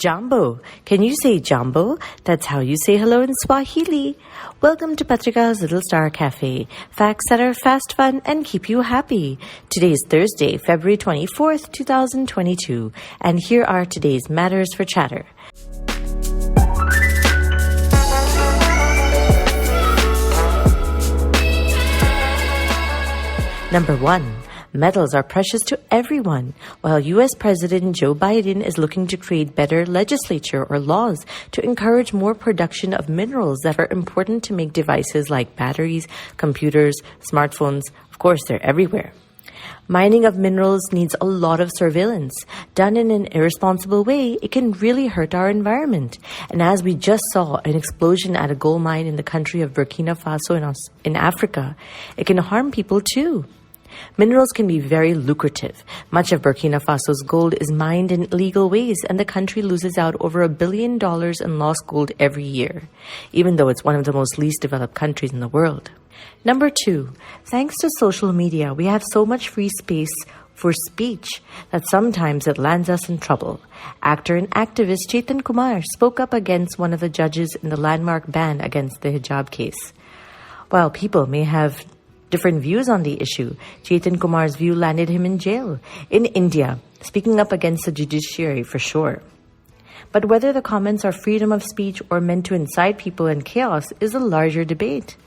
Jambo. Can you say Jambo? That's how you say hello in Swahili. Welcome to Patrika's Little Star Cafe. Facts that are fast, fun, and keep you happy. Today is Thursday, February 24th, 2022. And here are today's matters for chatter. Number 1. Metals are precious to everyone. While U.S. President Joe Biden is looking to create better legislature or laws to encourage more production of minerals that are important to make devices like batteries, computers, smartphones, of course, they're everywhere. Mining of minerals needs a lot of surveillance. Done in an irresponsible way, it can really hurt our environment. And as we just saw an explosion at a gold mine in the country of Burkina Faso in Africa, it can harm people too. Minerals can be very lucrative. Much of Burkina Faso's gold is mined in illegal ways, and the country loses out over $1 billion in lost gold every year, even though it's one of the most least developed countries in the world. Number 2, thanks to social media, we have so much free space for speech that sometimes it lands us in trouble. Actor and activist Chetan Kumar spoke up against one of the judges in the landmark ban against the hijab case. While people may have different views on the issue, Chetan Kumar's view landed him in jail in India, speaking up against the judiciary for sure. But whether the comments are freedom of speech or meant to incite people and chaos is a larger debate.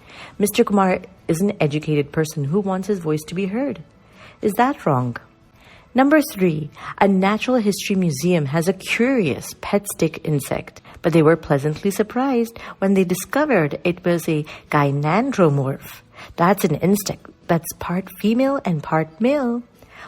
Mr. Kumar is an educated person who wants his voice to be heard. Is that wrong? Number 3, a natural history museum has a curious pet stick insect, but they were pleasantly surprised when they discovered it was a gynandromorph. That's an insect that's part female and part male.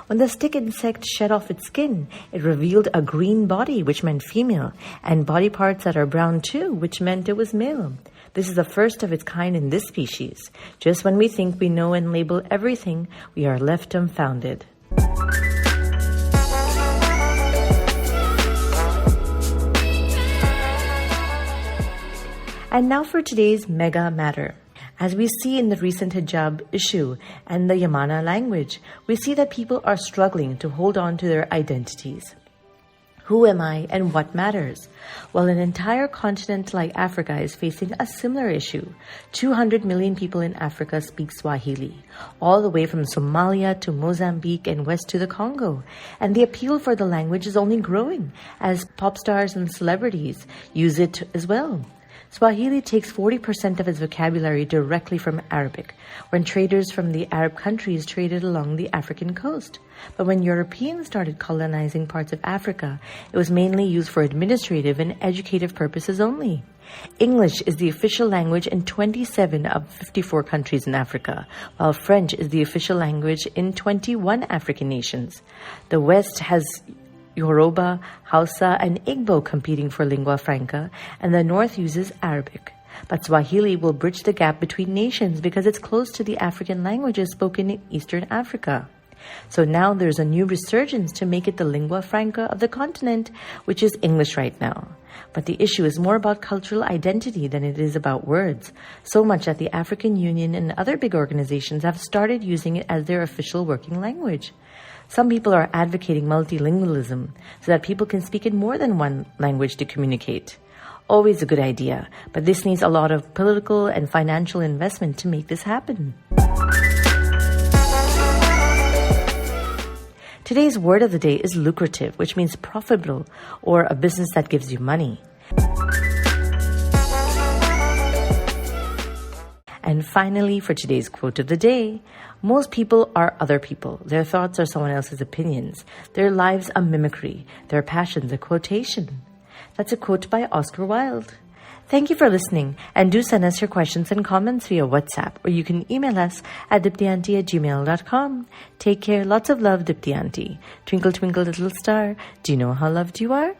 When the stick insect shed off its skin, it revealed a green body, which meant female, and body parts that are brown too, which meant it was male. This is the first of its kind in this species. Just when we think we know and label everything, we are left dumbfounded. And now for today's mega matter. As we see in the recent hijab issue and the Yamana language, we see that people are struggling to hold on to their identities. Who am I and what matters? Well, an entire continent like Africa is facing a similar issue. 200 million people in Africa speak Swahili, all the way from Somalia to Mozambique and west to the Congo. And the appeal for the language is only growing as pop stars and celebrities use it as well. Swahili takes 40% of its vocabulary directly from Arabic, when traders from the Arab countries traded along the African coast. But when Europeans started colonizing parts of Africa, it was mainly used for administrative and educative purposes only. English is the official language in 27 of 54 countries in Africa, while French is the official language in 21 African nations. The West has Yoruba, Hausa, and Igbo competing for lingua franca, and the North uses Arabic. But Swahili will bridge the gap between nations because it's close to the African languages spoken in Eastern Africa. So now there's a new resurgence to make it the lingua franca of the continent, which is English right now. But the issue is more about cultural identity than it is about words, so much that the African Union and other big organizations have started using it as their official working language. Some people are advocating multilingualism so that people can speak in more than one language to communicate. Always a good idea, but this needs a lot of political and financial investment to make this happen. Today's word of the day is lucrative, which means profitable or a business that gives you money. And finally, for today's quote of the day, most people are other people. Their thoughts are someone else's opinions. Their lives a mimicry. Their passions a quotation. That's a quote by Oscar Wilde. Thank you for listening, and do send us your questions and comments via WhatsApp, or you can email us at diptyanti@gmail.com. Take care. Lots of love, Dipti Auntie. Twinkle, twinkle, little star. Do you know how loved you are?